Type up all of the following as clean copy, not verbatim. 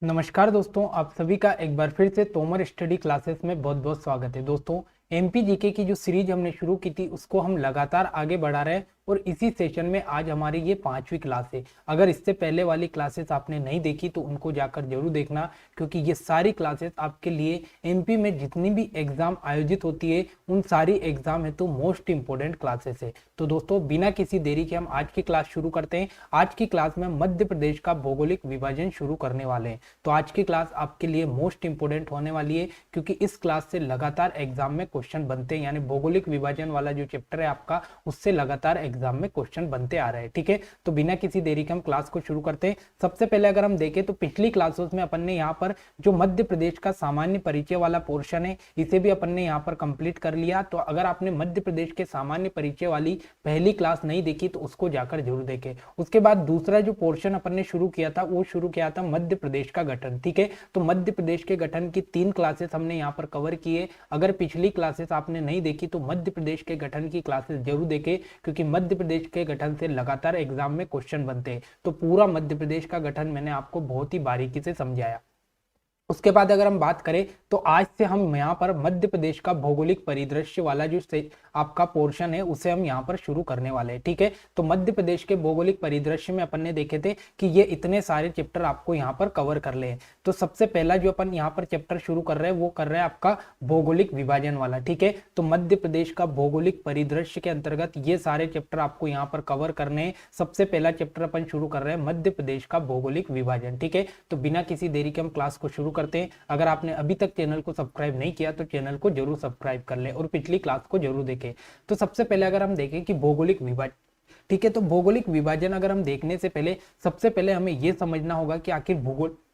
नमस्कार दोस्तों, आप सभी का एक बार फिर से तोमर स्टडी क्लासेस में बहुत बहुत स्वागत है। दोस्तों, एमपी जीके की जो सीरीज हमने शुरू की थी उसको हम लगातार आगे बढ़ा रहे हैं और इसी सेशन में आज हमारी ये 5वीं क्लास है। अगर इससे पहले वाली क्लासेस आपने नहीं देखी तो उनको जाकर जरूर देखना, क्योंकि ये सारी क्लासेस आपके लिए एमपी में जितनी भी एग्जाम आयोजित होती है उन सारी एग्जाम है तो मोस्ट इंपोर्टेंट क्लासेस है। तो दोस्तों, बिना किसी देरी के हम आज की क्लास शुरू करते हैं। आज की क्लास में मध्य प्रदेश का भौगोलिक विभाजन शुरू करने वाले हैं। तो आज की क्लास आपके लिए मोस्ट इंपोर्टेंट होने वाली है, क्योंकि इस क्लास से लगातार एग्जाम में क्वेश्चन बनते हैं। यानी भौगोलिक विभाजन वाला जो चैप्टर है आपका, उससे लगातार एग्जाम में क्वेश्चन बनते आ रहे हैं। ठीक है, तो बिना किसी देरी के हम क्लास को शुरू करते हैं। सबसे पहले अगर हम देखें तो पिछली क्लासों में अपन ने यहाँ पर जो मध्य प्रदेश का सामान्य परिचय वाला पोर्शन है इसे भी अपन ने यहाँ पर कंप्लीट कर लिया। तो अगर आपने मध्य प्रदेश के सामान्य परिचय वाली पहली क्लास नहीं देखी तो उसको जाकर जरूर देखें। उसके बाद दूसरा जो पोर्शन अपन ने शुरू किया था वो शुरू किया था मध्य प्रदेश का गठन। ठीक है, तो मध्य प्रदेश के गठन की 3 क्लासेस हमने यहाँ पर कवर की है। अगर पिछली क्लासेस आपने नहीं देखी तो मध्य प्रदेश के गठन की क्लासेस जरूर देखें, क्योंकि मध्य प्रदेश के गठन से लगातार एग्जाम में क्वेश्चन बनते हैं। तो पूरा मध्य प्रदेश का गठन मैंने आपको बहुत ही बारीकी से समझाया। उसके बाद अगर हम बात करें तो आज से हम यहाँ पर मध्य प्रदेश का भौगोलिक परिदृश्य वाला जो आपका पोर्शन है उसे हम यहाँ पर शुरू करने वाले हैं। ठीक है, तो मध्य प्रदेश के भौगोलिक परिदृश्य में अपन ने देखे थे कि ये इतने सारे चैप्टर आपको यहाँ पर कवर कर ले हैं। तो सबसे पहला जो अपन यहाँ पर चैप्टर शुरू कर रहे हैं वो कर रहे हैं आपका भौगोलिक विभाजन वाला। ठीक है, तो मध्य प्रदेश का भौगोलिक परिदृश्य के अंतर्गत ये सारे चैप्टर आपको यहाँ पर कवर करने हैं। सबसे पहला चैप्टर अपन शुरू कर रहे हैं मध्य प्रदेश का भौगोलिक विभाजन। ठीक है, तो बिना किसी देरी के हम क्लास को शुरू करते हैं। अगर आपने अभी तक चैनल को सब्सक्राइब नहीं किया तो चैनल को जरूर सब्सक्राइब कर ले और पिछली क्लास को जरूर देखें। तो सबसे पहले अगर हम देखें कि भौगोलिक विभाजन, ठीक है, तो भौगोलिक विभाजन अगर हम देखने से पहले सबसे पहले हमें यह समझना होगा कि आखिर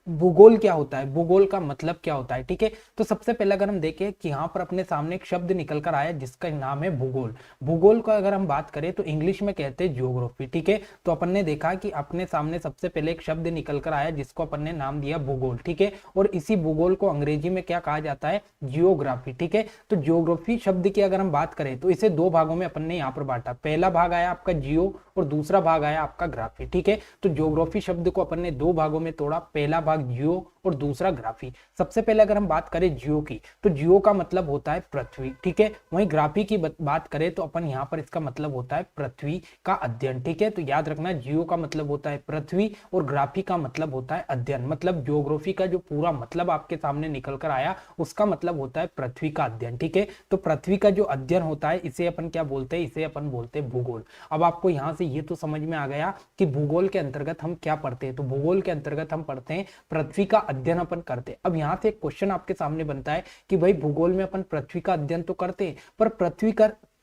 भूगोल क्या होता है, भूगोल का मतलब क्या होता है। ठीक है, तो सबसे पहले अगर हम देखें कि यहाँ पर अपने सामने एक शब्द निकल कर आया जिसका नाम है भूगोल। भूगोल का अगर हम बात करें तो इंग्लिश में कहते हैं जियोग्राफी। ठीक है, तो अपन ने देखा कि अपने सामने सबसे पहले एक शब्द निकल कर आया जिसको अपन ने नाम दिया भूगोल। ठीक है, और इसी भूगोल को अंग्रेजी में क्या कहा जाता है, जियोग्राफी। ठीक है, तो जियोग्राफी शब्द की अगर हम बात करें तो इसे 2 भागों में अपन ने यहाँ पर बांटा। पहला भाग आया आपका जियो और दूसरा भाग आया आपका ग्राफी। ठीक है, तो जियोग्राफी शब्द को अपन ने 2 भागों में तोड़ा, पहला भाग जियो और दूसरा ग्राफी। सबसे पहले अगर हम बात करें जियो की तो जियो का मतलब होता है पृथ्वी। ठीक है, वहीं ग्राफी की बात करें तो अपन यहाँ पर इसका मतलब होता है पृथ्वी का अध्ययन। ठीक है, तो याद रखना जियो का मतलब होता है पृथ्वी और ग्राफी का मतलब होता है अध्ययन। मतलब ज्योग्राफी का जो पूरा मतलब आपके सामने निकल कर आया उसका मतलब होता है पृथ्वी का अध्ययन। ठीक है, तो पृथ्वी का जो अध्ययन होता है इसे अपन क्या बोलते हैं, इसे अपन बोलते हैं भूगोल। अब आपको यहाँ से ये तो समझ में आ गया कि भूगोल के अंतर्गत हम क्या पढ़ते हैं। तो भूगोल के अंतर्गत हम पढ़ते हैं पृथ्वी का अध्ययन अपन करते हैं। अब यहाँ से एक क्वेश्चन आपके सामने बनता है कि भाई भूगोल में अपन पृथ्वी का अध्ययन तो करते हैं, पर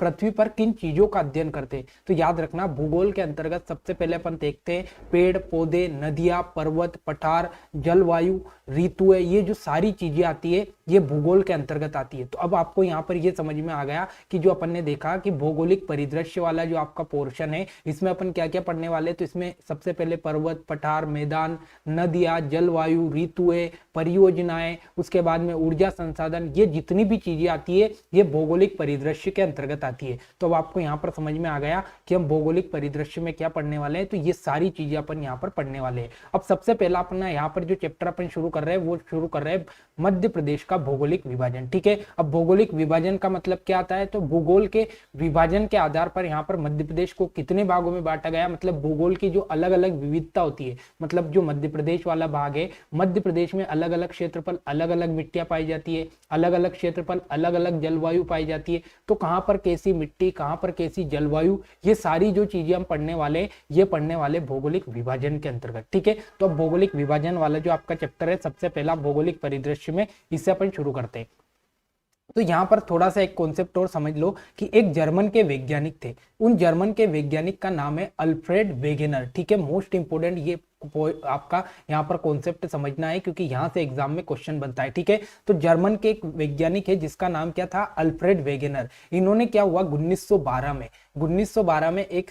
पृथ्वी पर किन चीजों का अध्ययन करते हैं। तो याद रखना भूगोल के अंतर्गत सबसे पहले अपन देखते हैं पेड़ पौधे, नदियां, पर्वत, पठार, जलवायु, ऋतुएं, ये जो सारी चीजें आती है ये भूगोल के अंतर्गत आती है। तो अब आपको यहाँ पर ये समझ में आ गया कि जो अपन ने देखा कि भौगोलिक परिदृश्य वाला जो आपका पोर्शन है इसमें अपन क्या क्या पढ़ने वाले। तो इसमें सबसे पहले पर्वत, पठार, मैदान, नदियां, जलवायु, ऋतुएं, परियोजनाएं, उसके बाद में ऊर्जा संसाधन, ये जितनी भी चीजें आती है ये भौगोलिक परिदृश्य के अंतर्गत आती है। तो अब आपको यहाँ पर समझ में आ गया कि हम भौगोलिक परिदृश्य में क्या पढ़ने वाले हैं। तो ये सारी चीजें अपन यहाँ पर पढ़ने वाले हैं। अब सबसे पहला अपना यहाँ पर जो चैप्टर अपन शुरू कर रहे हैं वो शुरू कर रहे हैं मध्य प्रदेश का भौगोलिक विभाजन। ठीक है, अब भौगोलिक विभाजन का मतलब क्या आता है, तो भूगोल के विभाजन के आधार पर यहाँ पर मध्य प्रदेश को कितने भागों में बांटा गया। मतलब भूगोल की जो अलग अलग विविधता होती है, मतलब जो मध्य प्रदेश वाला भाग है, मध्य प्रदेश में अलग अलग क्षेत्रफल, अलग अलग मिट्टियां पाई जाती है, अलग अलग क्षेत्रफल, अलग अलग जलवायु पाई जाती है। तो कहाँ पर कैसी मिट्टी, कहाँ पर कैसी जलवायु, ये सारी जो चीजें हम पढ़ने वाले ये पढ़ने वाले भौगोलिक विभाजन के अंतर्गत। ठीक है, तो अब भौगोलिक विभाजन वाला जो आपका चैप्टर है सबसे पहला भौगोलिक परिदृश्य में इससे अपन शुरू करते हैं। तो यहाँ पर थोड़ा सा एक कॉन्सेप्ट और समझ लो कि एक जर्मन के वैज्ञानिक थे, उन जर्मन के वैज्ञानिक का नाम है अल्फ्रेड वेगेनर। ठीक है, मोस्ट इंपोर्टेंट ये आपका यहाँ पर कॉन्सेप्ट समझना है क्योंकि यहाँ से एग्जाम में क्वेश्चन बनता है। ठीक है, तो जर्मन के एक वैज्ञानिक है जिसका नाम क्या था, अल्फ्रेड वेगेनर। इन्होंने क्या हुआ 1912 में एक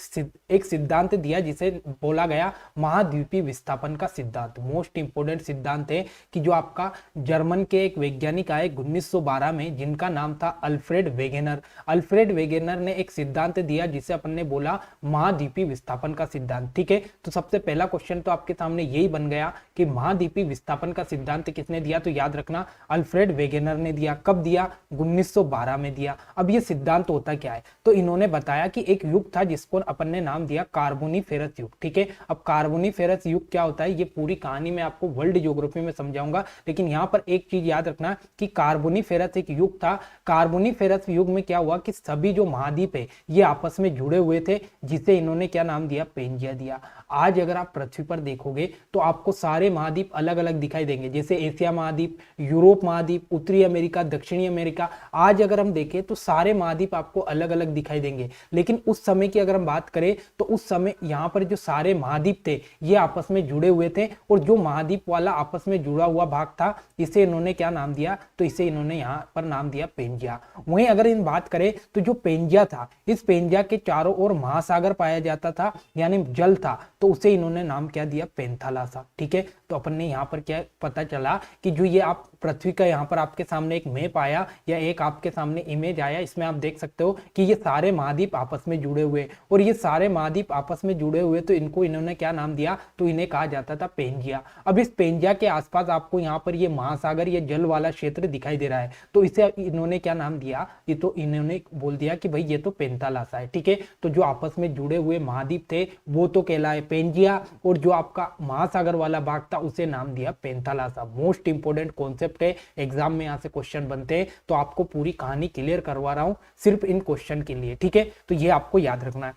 सिद्धांत दिया जिसे बोला गया महाद्वीपीय विस्थापन का सिद्धांत। मोस्ट इंपोर्टेंट सिद्धांत है कि जो आपका जर्मन के एक वैज्ञानिक आए 1912 में जिनका नाम था अल्फ्रेड वेगेनर। अल्फ्रेड वेगेनर ने एक सिद्धांत दिया जिसे अपन ने बोला महाद्वीपीय विस्थापन का सिद्धांत। ठीक है, तो सबसे पहला क्वेश्चन तो आपके सामने यही बन गया कि महाद्वीपीय विस्थापन का सिद्धांत किसने दिया, तो याद रखना अल्फ्रेड वेगेनर ने दिया। कब दिया, 1912 में दिया। अब ये सिद्धांत होता क्या है, तो इन्होंने बताया कि एक युग था जिसको अपन ने नाम दिया कार्बोनिफेरस युग। ठीक है, अब कार्बोनिफेरस युग क्या होता है, ये पूरी कहानी मैं आपको वर्ल्ड ज्योग्राफी में समझाऊंगा, लेकिन यहाँ पर एक चीज याद रखना कि कार्बोनिफेरस एक युग था। कार्बोनिफेरस युग में क्या हुआ कि सभी जो महाद्वीप है ये आपस में जुड़े हुए थे, जिसे इन्होंने क्या नाम दिया, पेंजिया दिया। आज अगर आप पृथ्वी पर देखोगे तो आपको सारे महाद्वीप अलग अलग दिखाई देंगे, जैसे एशिया महाद्वीप, यूरोप महाद्वीप, उत्तरी अमेरिका, दक्षिणी अमेरिका। आज अगर हम देखें तो सारे महाद्वीप आपको अलग अलग दिखाई देंगे, लेकिन उस समय की अगर हम बात करें तो उस समय यहाँ पर जो सारे महाद्वीप थे ये आपस में जुड़े हुए थे, और जो महाद्वीप वाला आपस में जुड़ा हुआ भाग था इसे इन्होंने क्या नाम दिया, तो इसे इन्होंने यहाँ पर नाम दिया पेंजिया। वहीं अगर इन बात करें तो जो पेंजिया था, इस पेंजिया के चारों ओर महासागर पाया जाता था, यानी जल था, तो उसे इन्होंने नाम क्या दिया, पेंथालासा। ठीक है, तो अपन ने यहाँ पर क्या पता चला कि जो ये आप पृथ्वी का यहाँ पर आपके सामने एक मैप आया या एक आपके सामने इमेज आया, इसमें आप देख सकते हो कि ये सारे महाद्वीप आपस में जुड़े हुए, और ये सारे महाद्वीप आपस में जुड़े हुए तो इनको इन्होंने क्या नाम दिया, तो इन्हें कहा जाता था पेंजिया। अब इस पेंजिया के आसपास आपको यहाँ पर ये महासागर, ये जल वाला क्षेत्र दिखाई दे रहा है, तो इसे इन्होंने क्या नाम दिया, ये तो इन्होंने बोल दिया कि भाई ये तो पेंथालासा है। ठीक है, तो जो आपस में जुड़े हुए महाद्वीप थे वो तो कहलाए पेंजिया, और जो आपका महासागर वाला भाग था उसे नाम दिया पेंथालासा। मोस्ट इंपोर्टेंट कॉन्सेप्ट है, एग्जाम में यहाँ से क्वेश्चन बनते हैं, तो आपको पूरी कहानी क्लियर करवा रहा हूं सिर्फ इन क्वेश्चन के लिए। ठीक है, तो ये आपको याद रखना है।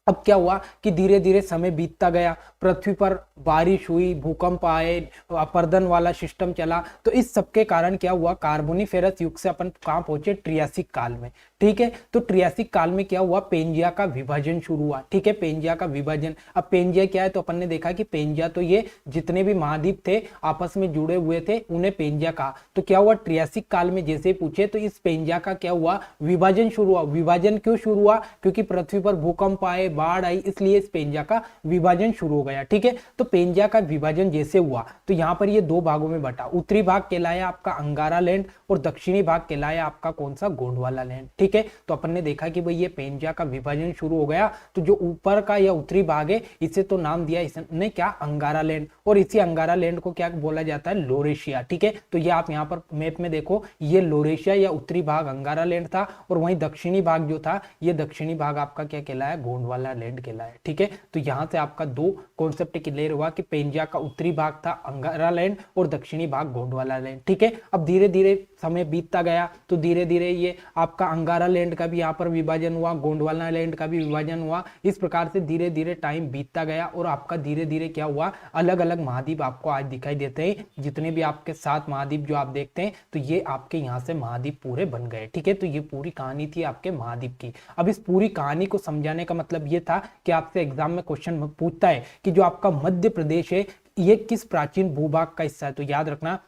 अब क्या हुआ कि धीरे धीरे समय बीतता गया, पृथ्वी पर बारिश हुई, भूकंप आए, अपर्दन वाला सिस्टम चला, तो इस सब के कारण क्या हुआ, कार्बोनिफेरस युग से अपन कहां पहुंचे, ट्रियासिक काल में। ठीक है, तो ट्रियासिक काल में क्या हुआ, पेंजिया का विभाजन शुरू हुआ। ठीक है, पेंजिया का विभाजन। अब पेंजिया क्या है, तो अपन ने देखा कि पेंजिया तो ये जितने भी महाद्वीप थे आपस में जुड़े हुए थे उन्हें पेंजिया कहा। तो क्या हुआ, ट्रियासिक काल में जैसे पूछे तो इस पेंजिया का क्या हुआ, विभाजन शुरू हुआ। विभाजन क्यों शुरू हुआ, क्योंकि पृथ्वी पर भूकंप आए, बाढ़ आई, इसलिए इस पेंजिया का विभाजन शुरू हो गया। ठीक है, तो पेंजिया का विभाजन जैसे हुआ तो यहाँ पर ये दो भागों में बटा। उत्तरी भाग कहलाया आपका अंगारा लैंड, और दक्षिणी भाग कहलाया आपका कौन सा, गोंडवाना लैंड। ठीक है, तो अपन ने देखा कि भाई ये पेंजिया का विभाजन शुरू हो गया, तो जो ऊपर का या उत्तरी भाग है इसे तो नाम दिया इसने क्या, अंगारा लैंड, और इसी अंगारा लैंड को क्या बोला जाता है, लोरेशिया। ठीक है, तो ये आप यहाँ पर मैप में देखो, ये लोरेशिया या उत्तरी भाग अंगारा लैंड था, और वहीं दक्षिणी भाग जो था, ये दक्षिणी भाग आपका क्या कहलाया, गोंडवाना लैंड कहलाया। ठीक है, तो यहाँ से आपका दो कॉन्सेप्ट क्लियर हुआ कि पेंजिया का उत्तरी भाग था अंगारा लैंड और दक्षिणी भाग गोंडवाना लैंड। ठीक है, अब धीरे धीरे समय बीतता गया तो धीरे धीरे ये आपका अंगारा लैंड का भी यहाँ पर विभाजन हुआ, गोंडवाना लैंड का भी विभाजन हुआ। इस प्रकार से धीरे धीरे टाइम बीतता गया, और आपका धीरे धीरे क्या हुआ, अलग अलग महाद्वीप आपको आज दिखाई देते हैं। जितने भी आपके 7 महाद्वीप जो आप देखते हैं, तो ये आपके यहाँ से महाद्वीप पूरे बन गए। ठीक है, तो ये पूरी कहानी थी आपके महाद्वीप की। अब इस पूरी कहानी को समझाने का मतलब ये था कि आपसे एग्जाम में क्वेश्चन पूछता है कि जो आपका मध्य प्रदेश है ये किस प्राचीन भूभाग का हिस्सा है, तो याद रखना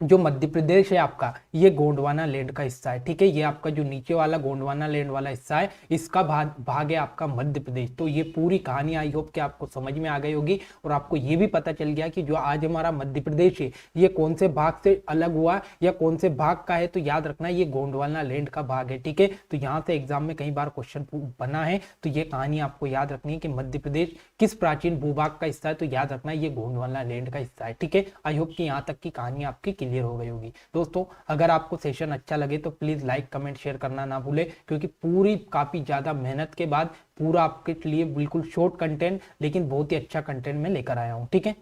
जो मध्य प्रदेश है आपका ये गोंडवाना लैंड का हिस्सा है। ठीक है, ये आपका जो नीचे वाला गोंडवाना लैंड वाला हिस्सा है इसका भाग है आपका मध्य प्रदेश। तो ये पूरी कहानी आई होप कि आपको समझ में आ गई होगी, और आपको ये भी पता चल गया कि जो आज हमारा मध्य प्रदेश है ये कौन से भाग से अलग हुआ या कौन से भाग का है, तो याद रखना ये गोंडवाना लैंड का भाग है। ठीक है, तो यहाँ से एग्जाम में कई बार क्वेश्चन बना है, तो ये कहानी आपको याद रखनी है कि मध्य प्रदेश किस प्राचीन भूभाग का हिस्सा है, तो याद रखना ये गोंडवाना लैंड का हिस्सा है। ठीक है, आई होप कि यहाँ तक की कहानी आपकी क्लियर हो गई होगी। दोस्तों अगर आपको सेशन अच्छा लगे तो प्लीज लाइक कमेंट शेयर करना ना भूले, क्योंकि पूरी काफी ज्यादा मेहनत के बाद पूरा आपके लिए बिल्कुल शॉर्ट कंटेंट लेकिन बहुत ही अच्छा कंटेंट में लेकर आया हूं। ठीक है,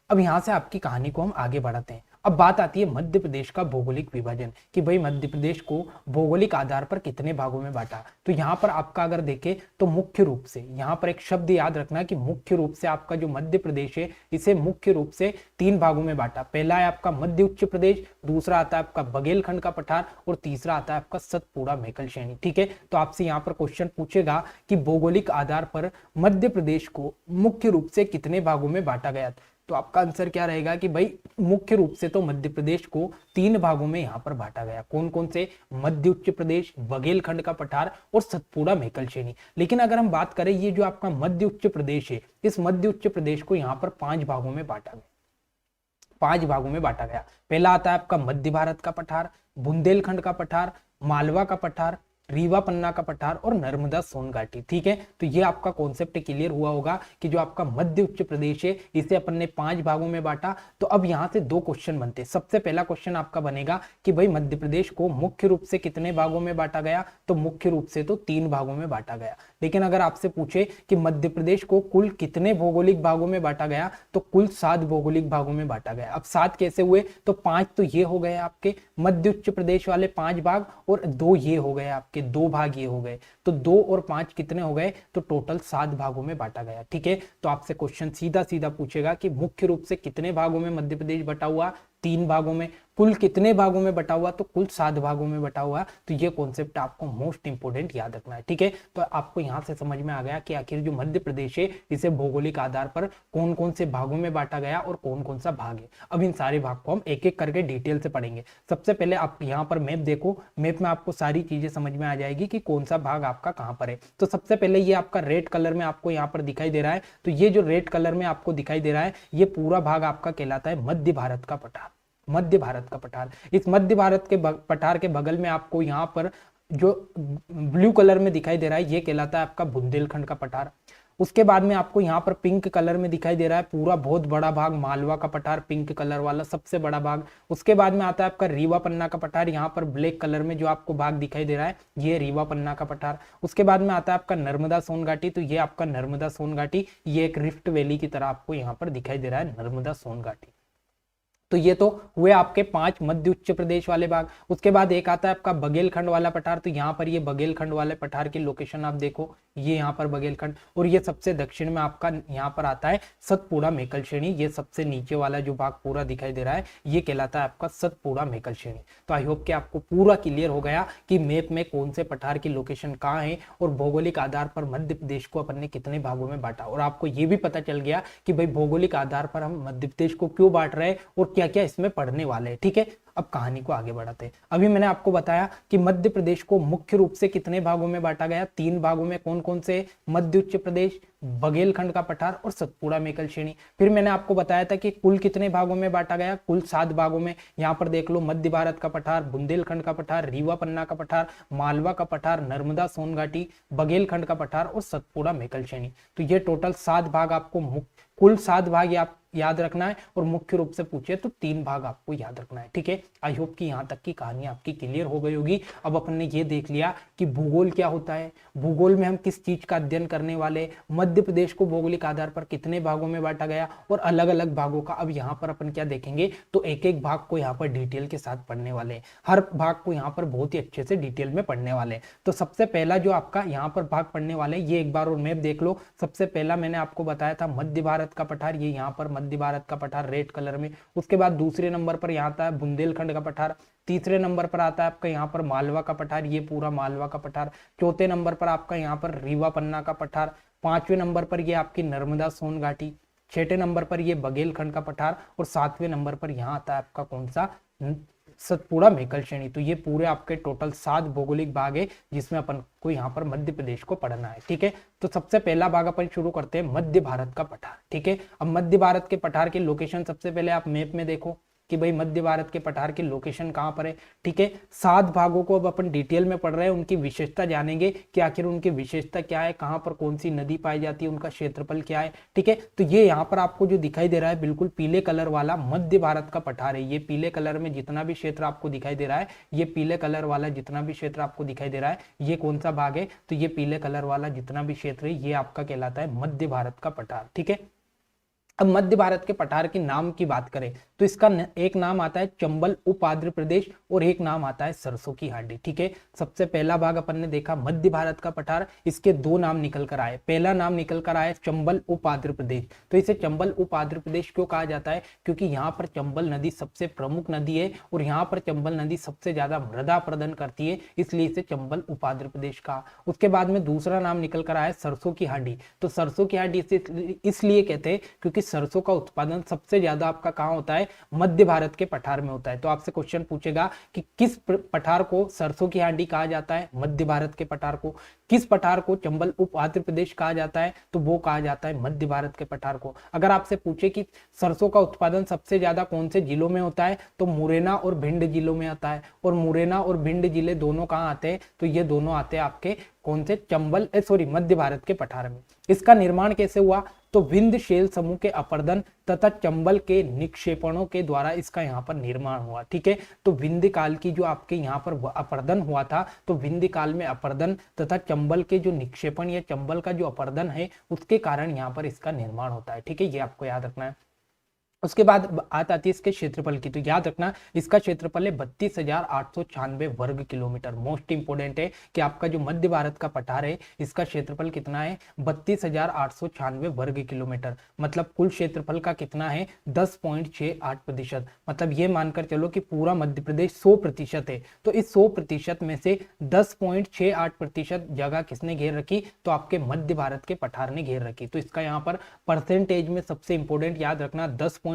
अब यहां से आपकी कहानी को हम आगे बढ़ाते हैं। अब बात आती है मध्य प्रदेश का भौगोलिक विभाजन, कि भाई मध्य प्रदेश को भौगोलिक आधार पर कितने भागों में बांटा। तो यहाँ पर आपका अगर देखें तो मुख्य रूप से यहाँ पर एक शब्द याद रखना कि मुख्य रूप से आपका जो मध्य प्रदेश है इसे मुख्य रूप से 3 भागों में बांटा। पहला है आपका मध्य उच्च प्रदेश, दूसरा आता है आपका बघेलखंड का पठार, और तीसरा आता है आपका सतपुड़ा मेकल श्रेणी। ठीक है, तो आपसे यहाँ पर क्वेश्चन पूछेगा कि भौगोलिक आधार पर मध्य प्रदेश को मुख्य रूप से कितने भागों में बांटा गया, तो आपका आंसर क्या रहेगा कि भाई मुख्य रूप से तो मध्य प्रदेश को 3 भागों में यहां पर बांटा गया। कौन कौन से, मध्य उच्च प्रदेश, बघेलखंड का पठार और सतपुड़ा मेकल श्रेणी। लेकिन अगर हम बात करें ये जो आपका मध्य उच्च प्रदेश है, इस मध्य उच्च प्रदेश को यहाँ पर 5 भागों में बांटा गया। 5 भागों में बांटा गया। पहला आता है आपका मध्य भारत का पठार, बुंदेलखंड का पठार, मालवा का पठार, रीवा पन्ना का पठार और नर्मदा सोन घाटी। ठीक है, तो ये आपका कॉन्सेप्ट क्लियर हुआ होगा कि जो आपका मध्य उच्च प्रदेश है इसे अपन ने 5 भागों में बांटा। तो अब यहां से 2 क्वेश्चन बनते हैं। सबसे पहला क्वेश्चन आपका बनेगा कि भाई मध्य प्रदेश को मुख्य रूप से कितने भागों में बांटा गया, तो मुख्य रूप से तो 3 भागों में बांटा गया। लेकिन अगर आपसे पूछे कि मध्य प्रदेश को कुल कितने भौगोलिक भागों में बांटा गया, तो कुल 7 भौगोलिक भागों में बांटा गया। अब 7 कैसे हुए, तो 5 तो ये हो गए आपके मध्य उच्च प्रदेश वाले 5 भाग, और 2 ये हो गए आपके 2 भाग ये हो गए, तो 2 और 5 कितने हो गए, तो टोटल 7 भागों में बांटा गया। ठीक है, तो आपसे क्वेश्चन सीधा सीधा पूछेगा कि मुख्य रूप से कितने भागों में मध्य प्रदेश बटा हुआ, 3 भागों में। कुल कितने भागों में बटा हुआ, तो कुल 7 भागों में बटा हुआ। तो ये कॉन्सेप्ट आपको मोस्ट इंपोर्टेंट याद रखना है। ठीक है, तो आपको यहां से समझ में आ गया कि आखिर जो मध्य प्रदेश है इसे भौगोलिक आधार पर कौन कौन से भागों में बांटा गया और कौन कौन सा भाग है। अब इन सारे भाग को हम एक एक करके डिटेल से पढ़ेंगे। सबसे पहले आप यहाँ पर मैप देखो, मैप में आपको सारी चीजें समझ में आ जाएगी कि कौन सा भाग आपका कहाँ पर है। तो सबसे पहले ये आपका रेड कलर में आपको यहाँ पर दिखाई दे रहा है, तो ये जो रेड कलर में आपको दिखाई दे रहा है ये पूरा भाग आपका कहलाता है मध्य भारत का पठार। मध्य भारत का पठार, इस मध्य भारत के पठार के बगल में आपको यहाँ पर जो ब्लू कलर में दिखाई दे रहा है ये कहलाता है आपका बुंदेलखंड का पठार। उसके बाद में आपको यहाँ पर पिंक कलर में दिखाई दे रहा है पूरा बहुत बड़ा भाग मालवा का पठार, पिंक कलर वाला सबसे बड़ा भाग। उसके बाद में आता है आपका रीवा पन्ना का पठार, यहाँ पर ब्लैक कलर में जो आपको भाग दिखाई दे रहा है ये रीवा पन्ना का पठार। उसके बाद में आता है आपका नर्मदा सोन घाटी, तो ये आपका नर्मदा सोन घाटी, ये एक रिफ्ट वैली की तरह आपको यहाँ पर दिखाई दे रहा है नर्मदा सोन घाटी। तो ये तो हुए आपके 5 मध्य उच्च प्रदेश वाले भाग। उसके बाद एक आता है आपका बघेलखंड वाला पठार, तो यहाँ पर ये बघेलखंड वाले पठार की लोकेशन आप देखो, ये यहाँ पर बघेलखंड, और ये सबसे दक्षिण में आपका यहाँ पर आता है सतपुड़ा मेकल श्रेणी। ये सबसे नीचे वाला जो भाग पूरा दिखाई दे रहा है ये कहलाता है आपका सतपुड़ा मेकल श्रेणी। तो आई होप कि आपको पूरा क्लियर हो गया कि मैप में कौन से पठार की लोकेशन कहाँ है और भौगोलिक आधार पर मध्य प्रदेश को अपन ने कितने भागों में बांटा। और आपको ये भी पता चल गया कि भाई भौगोलिक आधार पर हम मध्य प्रदेश को क्यों बांट रहे हैं और क्या क्या इसमें पढ़ने वाले हैं। ठीक है, अब कहानी को आगे बढ़ाते हैं। अभी मैंने आपको बताया कि मध्य प्रदेश को मुख्य रूप से कितने भागों में बांटा गया, 3 भागों में। कौन कौन से, मध्य उच्च प्रदेश, बघेलखंड का पठार और सतपुड़ा मेकल श्रेणी। फिर मैंने आपको बताया था कि कुल कितने भागों में बांटा गया, कुल 7 भागों में। यहाँ पर देख लो, मध्य भारत का पठार, बुंदेलखंड का पठार, रीवा पन्ना का पठार, मालवा का पठार, नर्मदा सोन घाटी, बघेलखंड का पठार और सतपुड़ा मेकल श्रेणी। तो ये टोटल 7 भाग आपको, कुल 7 भाग याद रखना है, और मुख्य रूप से पूछे तो 3 भाग आपको याद रखना है। ठीक है, आई होप कि यहाँ तक की कहानी आपकी क्लियर हो गई होगी। अब अपन ने ये देख लिया कि भूगोल क्या होता है, भूगोल में हम किस चीज का अध्ययन करने वाले, मध्य प्रदेश को भौगोलिक आधार पर कितने भागों में बांटा गया और अलग अलग भागों का। अब यहाँ पर अपन क्या देखेंगे, तो एक एक भाग को यहाँ पर डिटेल के साथ पढ़ने वाले हैं, हर भाग को यहाँ पर बहुत ही अच्छे से डिटेल में पढ़ने वाले हैं। तो सबसे पहला जो आपका यहाँ पर भाग पढ़ने वाले ये एक बार और मैप देख लो। सबसे पहला मैंने आपको बताया था मध्य भारत का पठार, ये यहाँ पर मध्य भारत का पठार रेड कलर में। उसके बाद दूसरे नंबर पर यहाँ आता है बुंदेलखंड का पठार, तीसरे नंबर पर आता है आपका यहाँ पर मालवा का पठार, ये पूरा मालवा का पठार। चौथे नंबर पर आपका यहाँ पर रीवा पन्ना का पठार, 5वें नंबर पर ये आपकी नर्मदा सोन घाटी, 6ठे नंबर पर ये बघेलखंड का पठार, और 7वें नंबर पर यहाँ आता है आपका कौन सा, सतपुड़ा मेकल श्रेणी। तो ये पूरे आपके टोटल 7 भौगोलिक भाग है जिसमें अपन को यहाँ पर मध्य प्रदेश को पढ़ना है। ठीक है, तो सबसे पहला भाग अपन शुरू करते हैं मध्य भारत का पठार। ठीक है, अब मध्य भारत के पठार की लोकेशन सबसे पहले आप मैप में देखो कि भाई मध्य भारत के पठार की लोकेशन कहाँ पर है। ठीक है, 7 भागों को अब अपन डिटेल में पढ़ रहे हैं, उनकी विशेषता जानेंगे कि आखिर उनकी विशेषता क्या है, कहाँ पर कौन सी नदी पाई जाती है, उनका क्षेत्रफल क्या है। ठीक है, तो ये यहाँ पर आपको जो दिखाई दे रहा है बिल्कुल पीले कलर वाला मध्य भारत का पठार है। ये पीले कलर में जितना भी क्षेत्र आपको दिखाई दे रहा है, ये पीले कलर वाला जितना भी क्षेत्र आपको दिखाई दे रहा है, ये कौन सा भाग है, तो ये पीले कलर वाला जितना भी क्षेत्र है ये आपका कहलाता है मध्य भारत का पठार। ठीक है, अब मध्य भारत के पठार के नाम की बात करें तो इसका एक नाम आता है चंबल उप आंध्र प्रदेश और एक नाम आता है सरसों की हांडी। ठीक है, सबसे पहला भाग अपन ने देखा मध्य भारत का पठार, इसके 2 नाम निकल कर आए। पहला नाम निकल कर आया चंबल उप आंध्र प्रदेश। तो इसे चंबल उप आंध्र प्रदेश क्यों कहा जाता है, क्योंकि यहाँ पर चंबल नदी सबसे प्रमुख नदी है और यहाँ पर चंबल नदी सबसे ज्यादा मृदा प्रदान करती है, इसलिए इसे चंबल उप आंध्र प्रदेश कहा। उसके बाद में दूसरा नाम निकल कर आया सरसों की हांडी। तो सरसों की हांडी इसलिए कहते हैं क्योंकि सरसों का उत्पादन सबसे ज्यादा आपका कहाँ होता है, मध्य भारत के पठार में होता है। तो आपसे क्वेश्चन पूछेगा कि किस पठार को सरसों की हांडी कहा जाता है, मध्य भारत के पठार को। किस पठार को चंबल उप आंध्र प्रदेश कहा जाता है, तो वो कहा जाता है मध्य भारत के पठार को। अगर आपसे पूछे कि सरसों का उत्पादन सबसे ज्यादा कौन से जिलों में होता है, तो मुरैना और भिंड जिलों में आता है। और मुरैना और भिंड जिले दोनों कहाँ आते हैं, तो ये दोनों आते हैं आपके कौन से, चंबल मध्य भारत के पठार में। इसका निर्माण कैसे हुआ, तो विंध्य शेल समूह के अपर्दन तथा चंबल के निक्षेपणों के द्वारा इसका यहाँ पर निर्माण हुआ। ठीक है, तो विंध्य काल की जो आपके यहाँ पर अपर्दन हुआ था, तो विंध्य काल में अपर्दन तथा चंबल के जो निक्षेपण या चंबल का जो अपर्दन है उसके कारण यहाँ पर इसका निर्माण होता है। ठीक है, ये आपको याद रखना है। उसके बाद बात आती है इसके क्षेत्रफल की, तो याद रखना इसका क्षेत्रफल है 32,896 वर्ग किलोमीटर। मोस्ट इंपोर्टेंट है कि आपका जो मध्य भारत का पठार है इसका क्षेत्रफल कितना है, 32,896 वर्ग किलोमीटर। मतलब कुल क्षेत्रफल का कितना है, 10.68%। मतलब ये मानकर चलो कि पूरा मध्य प्रदेश 100% है, तो इस 100% में से 10.68% जगह किसने घेर रखी, तो आपके मध्य भारत के पठार ने घेर रखी। तो इसका यहाँ पर परसेंटेज में सबसे इंपोर्टेंट याद रखना 10.68%,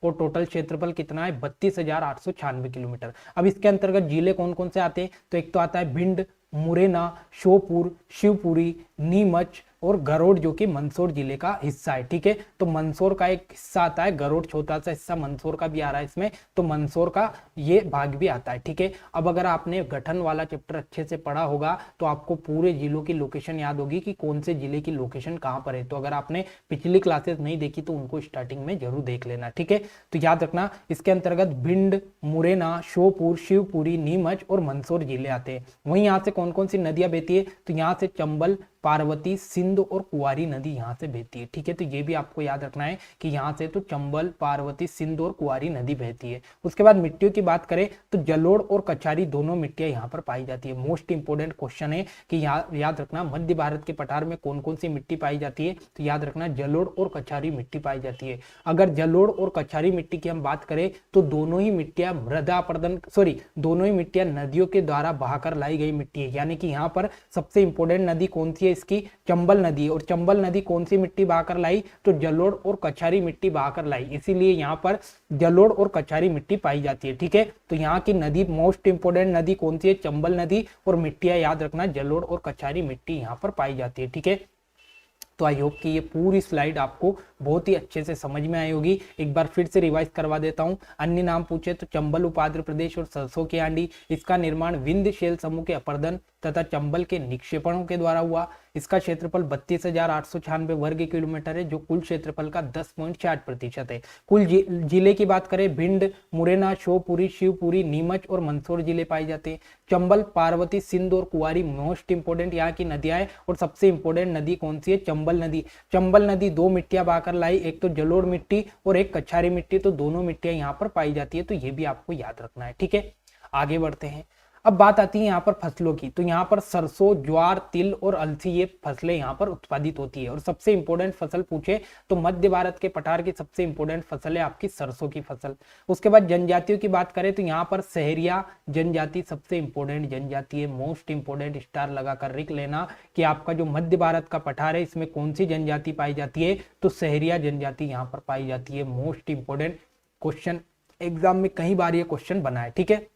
और टोटल क्षेत्रफल कितना है, 32,896 किलोमीटर। अब इसके अंतर्गत जिले कौन कौन से आते हैं, तो एक तो आता है भिंड, मुरैना, श्योपुर, शिवपुरी, नीमच और गरुड़ जो कि मंदसौर जिले का हिस्सा है। ठीक है, तो मंदसौर का एक हिस्सा आता है, गरुड़ छोटा सा हिस्सा मंदसौर का भी आ रहा है इसमें, तो मंदसौर का ये भाग भी आता है। ठीक है, अब अगर आपने गठन वाला चैप्टर अच्छे से पढ़ा होगा तो आपको पूरे जिलों की लोकेशन याद होगी कि कौन से जिले की लोकेशन कहाँ पर है। तो अगर आपने पिछली क्लासेस नहीं देखी तो उनको स्टार्टिंग में जरूर देख लेना। ठीक है, तो याद रखना इसके अंतर्गत भिंड, मुरैना, श्योपुर, शिवपुरी, नीमच और मंदसौर जिले आते हैं। वहीं यहाँ से कौन कौन सी नदियां बहती है, तो यहाँ से चंबल, पार्वती, सिंध और कुंवारी नदी यहाँ से बहती है। ठीक है, तो ये भी आपको याद रखना है कि यहाँ से तो चंबल, पार्वती, सिंध और कुंवारी नदी बहती है। उसके बाद मिट्टियों की बात करें तो जलोढ़ और कछारी दोनों मिट्टियां यहाँ पर पाई जाती है। मोस्ट इंपोर्टेंट क्वेश्चन है कि याद रखना मध्य भारत के पठार में कौन कौन सी मिट्टी पाई जाती है, तो याद रखना जलोढ़ और कछारी मिट्टी पाई जाती है। अगर जलोढ़ और कछारी मिट्टी की हम बात करें तो दोनों ही मिट्टियां दोनों ही मिट्टियां नदियों के द्वारा बहाकर लाई गई मिट्टी है। यानी कि यहाँ पर सबसे इंपोर्टेंट नदी कौन सी है, इसकी चंबल नदी है। और चंबल नदी कौन सी मिट्टी बहाकर लाई, तो जलोढ़ और कछारी मिट्टी बहाकर लाई, इसीलिए यहाँ पर जलोढ़ और कछारी मिट्टी पाई जाती है। ठीक है, तो यहाँ की नदी मोस्ट इंपोर्टेंट नदी कौन सी है, चंबल नदी, और मिट्टियां याद रखना जलोढ़ और कछारी मिट्टी यहाँ पर पाई जाती है। ठीक है, तो आई होप कि ये पूरी स्लाइड आपको बहुत ही अच्छे से समझ में आई होगी। एक बार फिर से रिवाइज करवा देता हूँ। अन्य नाम पूछे तो चंबल उप आंध्र प्रदेश और सरसों की हांडी, इसका निर्माण विंध्य शेल समूह के अपर्दन तथा चंबल के निक्षेपणों के द्वारा हुआ। इसका क्षेत्रफल 32,896 वर्ग किलोमीटर है, जो कुल क्षेत्रफल का 10.68% है। कुल जिले की बात करें, भिंड, मुरैना, श्योपुरी, शिवपुरी, नीमच और मंदसौर जिले पाए जाते हैं। चंबल, पार्वती, सिंध और कुंवारी मोस्ट इंपोर्टेंट यहाँ की नदियां है, और सबसे इंपोर्टेंट नदी कौन सी है, चंबल नदी। चंबल नदी दो मिट्टियां बहाकर लाई, एक तो जलोढ़ मिट्टी और एक कछारी मिट्टी, तो दोनों मिट्टियां यहाँ पर पाई जाती है। तो ये भी आपको याद रखना है। ठीक है, आगे बढ़ते हैं। अब बात आती है यहाँ पर फसलों की, तो यहाँ पर सरसों, ज्वार, तिल और अलसी ये फसलें यहाँ पर उत्पादित होती है। और सबसे इंपोर्टेंट फसल पूछे तो मध्य भारत के पठार की सबसे इंपोर्टेंट फसल है आपकी सरसों की फसल। उसके बाद जनजातियों की बात करें तो यहाँ पर सहरिया जनजाति सबसे इंपोर्टेंट जनजाति है। मोस्ट इंपोर्टेंट स्टार लगाकर लिख लेना कि आपका जो मध्य भारत का पठार है इसमें कौन सी जनजाति पाई जाती है, तो सहरिया जनजाति यहाँ पर पाई जाती है। मोस्ट इंपोर्टेंट क्वेश्चन, एग्जाम में कई बार ये क्वेश्चन बना है। ठीक है,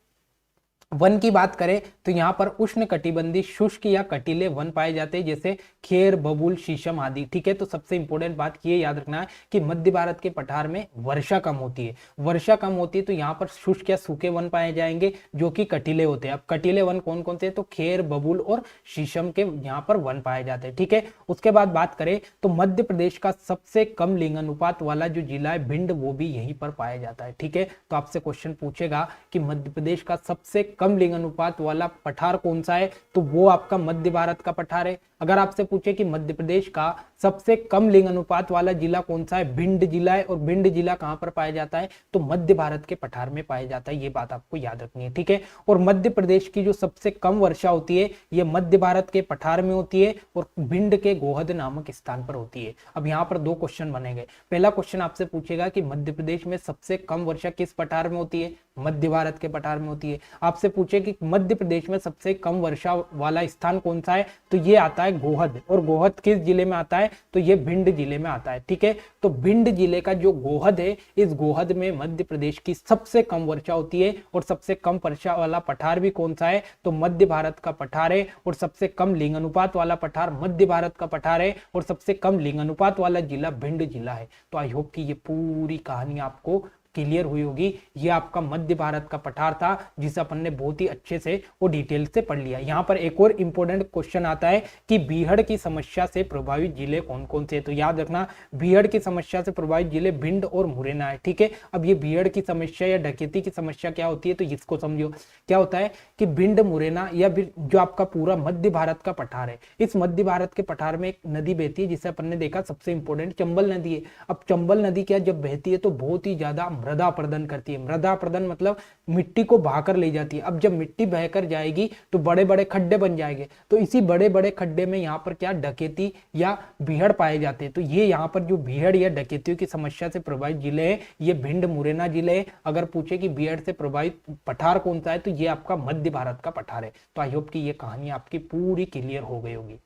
वन की बात करें तो यहाँ पर उष्ण कटिबंधी शुष्क या कटीले वन पाए जाते हैं, जैसे खेर, बबूल, शीशम आदि। ठीक है, तो सबसे इंपोर्टेंट बात ये याद रखना है कि मध्य भारत के पठार में वर्षा कम होती है। वर्षा कम होती है तो यहाँ पर शुष्क या सूखे वन पाए जाएंगे जो कि कटीले होते हैं। अब कटीले वन कौन कौन से हैं, तो खेर, बबूल और शीशम के यहाँ पर वन पाए जाते हैं। ठीक है, उसके बाद बात करें तो मध्य प्रदेश का सबसे कम लिंगानुपात वाला जो जिला है भिंड, वो भी यहीं पर पाया जाता है। ठीक है, तो आपसे क्वेश्चन पूछेगा कि मध्य प्रदेश का सबसे कम लिंग अनुपात वाला पठार कौन सा है, तो वो आपका मध्य भारत का पठार है। अगर आपसे पूछे कि मध्य प्रदेश का सबसे कम लिंग अनुपात वाला जिला कौन सा है, भिंड जिला है। और भिंड जिला कहां पर पाया जाता है, तो मध्य भारत के पठार में पाया जाता है। ये बात आपको याद रखनी है। ठीक है, और मध्य प्रदेश की जो सबसे कम वर्षा होती है ये मध्य भारत के पठार में होती है और भिंड के गोहद नामक स्थान पर होती है। अब यहाँ पर दो क्वेश्चन बनेंगे। पहला क्वेश्चन आपसे पूछेगा कि मध्य प्रदेश में सबसे कम वर्षा किस पठार में होती है, मध्य भारत के पठार में होती है। आपसे पूछे कि मध्य प्रदेश में सबसे कम वर्षा वाला स्थान कौन सा है, तो ये आता है है गोहद, और गोहद किस जिले में आता है, तो ये भिंड जिले में आता है। ठीक है, तो भिंड जिले का जो गोहद है, इस गोहद में मध्य प्रदेश की सबसे कम वर्षा होती है, और सबसे कम वर्षा वाला पठार भी कौन सा है, तो मध्य भारत का पठार है, और सबसे कम लिंग अनुपात वाला पठार मध्य भारत का पठार है, और सबसे कम लिंग अनुपात वाला जिला भिंड जिला है। तो आई होप कि ये पूरी कहानी आपको क्लियर हुई होगी। ये आपका मध्य भारत का पठार था, जिसे अपन ने बहुत ही अच्छे से और डिटेल से पढ़ लिया। यहाँ पर एक और इंपॉर्टेंट क्वेश्चन आता है कि बीहड़ की समस्या से प्रभावित जिले कौन कौन से, तो याद रखना बीहड़ की समस्या से प्रभावित जिले भिंड और मुरैना है। ठीक है, अब ये बीहड़ की समस्या या डकैती की समस्या क्या होती है, तो इसको समझो। क्या होता है कि भिंड, मुरैना या जो आपका पूरा मध्य भारत का पठार है, इस मध्य भारत के पठार में एक नदी बहती है, जिसे अपन ने देखा सबसे इंपॉर्टेंट चंबल नदी है। अब चंबल नदी क्या जब बहती है तो बहुत ही ज्यादा मृदा प्रदन करती है। मृदा प्रदन मतलब मिट्टी को बहाकर ले जाती है। अब जब मिट्टी बहकर जाएगी तो बड़े बड़े खड्डे बन जाएंगे, तो इसी बड़े बड़े खड्डे में यहाँ पर क्या डकैती या बीहड़ पाए जाते हैं। तो ये यहाँ पर जो बीहड़ या डकैतियों की समस्या से प्रभावित जिले हैं, ये भिंड, मुरैना जिले हैं। अगर पूछे कि बीहड़ से प्रभावित पठार कौन सा है, तो ये आपका मध्य भारत का पठार है। तो आई होप कि ये कहानी आपकी पूरी क्लियर हो गई होगी।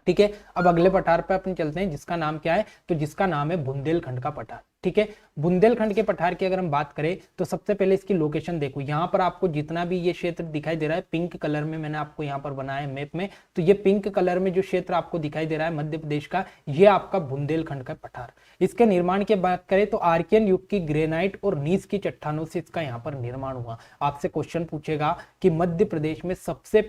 ठीक है, अब अगले पठार पे अपन चलते हैं, जिसका नाम क्या है, तो जिसका नाम है बुंदेलखंड का पठार। ठीक है, बुंदेलखंड के पठार की अगर हम बात करें तो सबसे पहले इसकी लोकेशन देखो। यहाँ पर आपको जितना भी ये क्षेत्र दिखाई दे रहा है पिंक कलर में, मैंने आपको यहाँ पर बनाया है मैप में, तो ये पिंक कलर में जो क्षेत्र आपको दिखाई दे रहा है मध्य प्रदेश का, ये आपका बुंदेलखंड का पठार। इसके निर्माण की बात करें तो आर्कियन युग की ग्रेनाइट और नीस की चट्टानों से इसका यहाँ पर निर्माण हुआ। आपसे क्वेश्चन पूछेगा कि मध्य प्रदेश में सबसे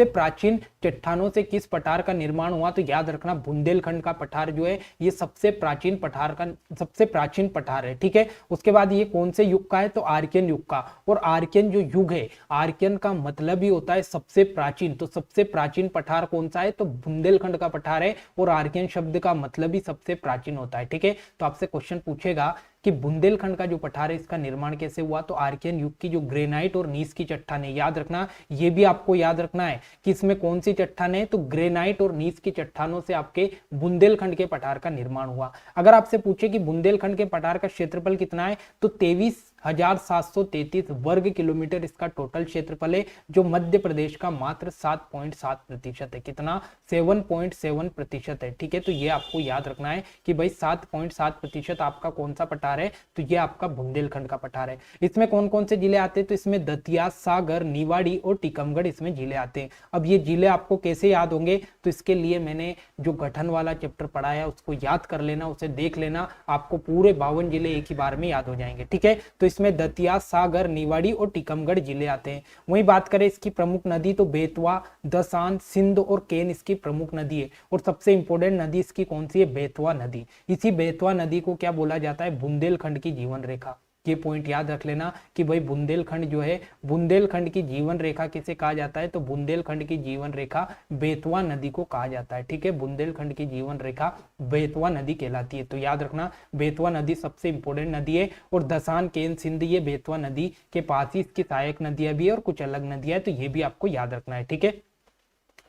प्राचीन चट्टानों से किस पठार का निर्माण हुआ, तो याद रखना बुंदेलखंड का पठार जो है ये सबसे प्राचीन पठार है। ठीक है, उसके बाद ये कौन से युग का है, तो आर्कियन युग का। और आर्कियन जो युग है, आर्कियन का मतलब ही होता है सबसे प्राचीन, तो सबसे प्राचीन पठार कौन सा है, तो बुंदेलखंड का पठार है। और आर्कियन शब्द का मतलब ही सबसे प्राचीन होता है। ठीक है, तो आपसे क्वेश्चन पूछेगा कि बुंदेलखंड का जो पठार है इसका निर्माण कैसे हुआ, तो आर्कियन युग की जो ग्रेनाइट और नीस की चट्टानें, याद रखना ये भी आपको याद रखना है कि इसमें कौन सी चट्टानें, तो ग्रेनाइट और नीस की चट्टानों से आपके बुंदेलखंड के पठार का निर्माण हुआ। अगर आपसे पूछे कि बुंदेलखंड के पठार का क्षेत्रफल कितना है, तो 23,733 वर्ग किलोमीटर इसका टोटल क्षेत्रफल है, जो मध्य प्रदेश का मात्र 7.7% है। कितना, 7.7% है। ठीक है, तो ये आपको याद रखना है कि भाई 7.7% आपका कौन सा पठार है, तो ये आपका बुंदेलखंड का पठार है। इसमें कौन कौन से जिले आते हैं, तो इसमें दतिया, सागर, निवाड़ी और टीकमगढ़ इसमें जिले आते हैं। अब ये जिले आपको कैसे याद होंगे, तो इसके लिए मैंने जो गठन वाला चैप्टर पढ़ाया उसको याद कर लेना, उसे देख लेना, आपको पूरे 52 जिले एक ही बार में याद हो जाएंगे। ठीक है, तो इसमें दतिया, सागर, निवाड़ी और टीकमगढ़ जिले आते हैं। वहीं बात करें इसकी प्रमुख नदी, तो बेतवा, दसान, सिंध और केन इसकी प्रमुख नदी है। और सबसे इंपॉर्टेंट नदी इसकी कौन सी है, बेतवा नदी। इसी बेतवा नदी को क्या बोला जाता है, बुंदेलखंड की जीवन रेखा। ये पॉइंट याद रख लेना कि भाई बुंदेलखंड जो है, बुंदेलखंड की जीवन रेखा किसे कहा जाता है, तो बुंदेलखंड की जीवन रेखा बेतवा नदी को कहा जाता है। ठीक है, बुंदेलखंड की जीवन रेखा बेतवा नदी कहलाती है। तो याद रखना बेतवा नदी सबसे इंपॉर्टेंट नदी है। और दसान, केन, सिंध ये बेतवा नदी के पास ही इसकी सहायक नदियां भी है और कुछ अलग नदियां है, तो ये भी आपको याद रखना है। ठीक है,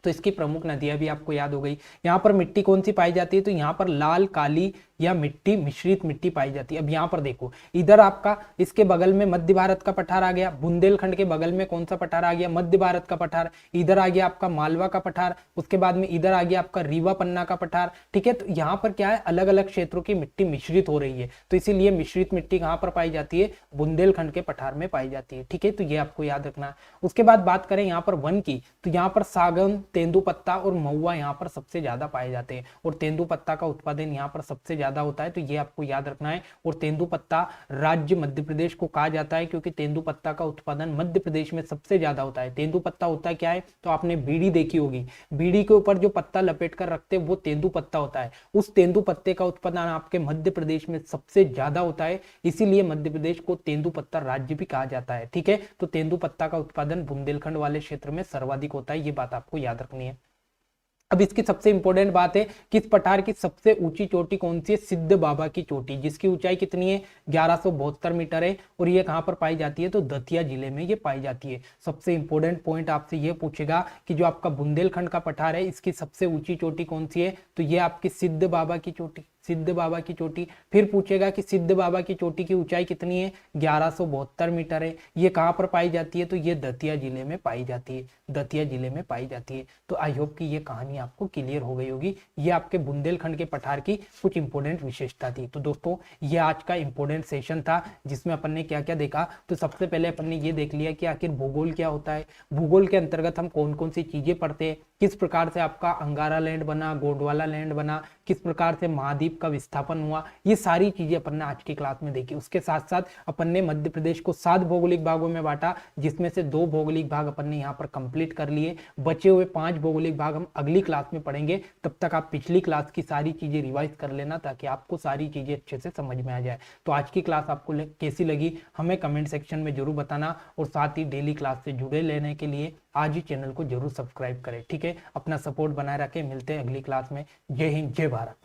तो इसकी प्रमुख नदियां भी आपको याद हो गई। यहाँ पर मिट्टी कौन सी पाई जाती है, तो यहाँ पर लाल, काली या मिट्टी, मिश्रित मिट्टी पाई जाती है। अब यहाँ पर देखो, इधर आपका इसके बगल में मध्य भारत का पठार आ गया, बुंदेलखंड के बगल में कौन सा पठार आ गया, मध्य भारत का पठार। इधर आ गया आपका मालवा का पठार, उसके बाद में इधर आ गया आपका रीवा पन्ना का पठार। ठीक है, तो यहाँ पर क्या है, अलग अलग क्षेत्रों की मिट्टी मिश्रित हो रही है, तो इसीलिए मिश्रित मिट्टी कहाँ पर पाई जाती है, बुंदेलखंड के पठार में पाई जाती है। ठीक है, तो ये आपको याद रखना। उसके बाद बात करें यहाँ पर वन की, तो यहाँ पर सागौन, तेंदुपत्ता और महुआ यहाँ पर सबसे ज्यादा पाए जाते हैं। और तेंदुपत्ता का उत्पादन यहाँ पर सबसे ज्यादा होता है, तो ये आपको याद रखना है। और तेंदुपत्ता राज्य मध्य प्रदेश को कहा जाता है, क्योंकि तेंदुपत्ता का उत्पादन मध्य प्रदेश में सबसे ज्यादा होता है। तेंदुपत्ता होता है क्या है, तो आपने बीड़ी देखी होगी, बीड़ी के ऊपर जो पत्ता लपेट कर रखते हैं वो तेंदुपत्ता होता है। उस तेंदुपत्ते का उत्पादन आपके मध्य प्रदेश में सबसे ज्यादा होता है, इसीलिए मध्य प्रदेश को तेंदुपत्ता राज्य भी कहा जाता है। ठीक है, तो तेंदुपत्ता का उत्पादन बुंदेलखंड वाले क्षेत्र में सर्वाधिक होता है, ये बात आपको याद रखनी है। अब इसकी सबसे इंपॉर्टेंट बात है कि इस पठार की सबसे ऊंची चोटी कौन सी है, सिद्ध बाबा की चोटी, जिसकी ऊंचाई कितनी है, 1172 मीटर है। और ये कहां पर पाई जाती है, तो दतिया जिले में ये पाई जाती है। सबसे इंपॉर्टेंट पॉइंट आपसे ये पूछेगा कि जो आपका बुंदेलखंड का पठार है इसकी सबसे ऊंची चोटी कौन सी है, तो ये आपकी सिद्ध बाबा की चोटी, सिद्ध बाबा की चोटी। फिर पूछेगा कि सिद्ध बाबा की चोटी की ऊंचाई कितनी है, 1172 मीटर है। ये कहाँ पर पाई जाती है, तो ये दतिया जिले में पाई जाती है, दतिया जिले में पाई जाती है। तो आई होप कि ये कहानी आपको क्लियर हो गई होगी। ये आपके बुंदेलखंड के पठार की कुछ इंपोर्टेंट विशेषता थी। तो दोस्तों ये आज का इंपोर्टेंट सेशन था जिसमें अपन ने क्या क्या देखा। तो सबसे पहले अपन ने ये देख लिया कि आखिर भूगोल क्या होता है, भूगोल के अंतर्गत हम कौन कौन सी चीजें पढ़ते हैं, किस प्रकार से आपका अंगारा लैंड बना, गोंडवाना लैंड बना, किस प्रकार से महाद्वीप का विस्थापन हुआ, ये सारी चीजें अपन ने आज की क्लास में देखी। उसके साथ साथ अपन ने मध्य प्रदेश को 7 भौगोलिक भागों में बांटा, जिसमें से 2 भौगोलिक भाग अपन ने यहाँ पर कंप्लीट कर लिए। बचे हुए 5 भौगोलिक भाग हम अगली क्लास में पढ़ेंगे। तब तक आप पिछली क्लास की सारी चीजें रिवाइज कर लेना ताकि आपको सारी चीजें अच्छे से समझ में आ जाए। तो आज की क्लास आपको कैसी लगी हमें कमेंट सेक्शन में जरूर बताना, और साथ ही डेली क्लास से जुड़े लेने के लिए आज ही चैनल को जरूर सब्सक्राइब करें। ठीक है, अपना सपोर्ट बनाए रखें। मिलते हैं अगली क्लास में। जय हिंद, जय भारत।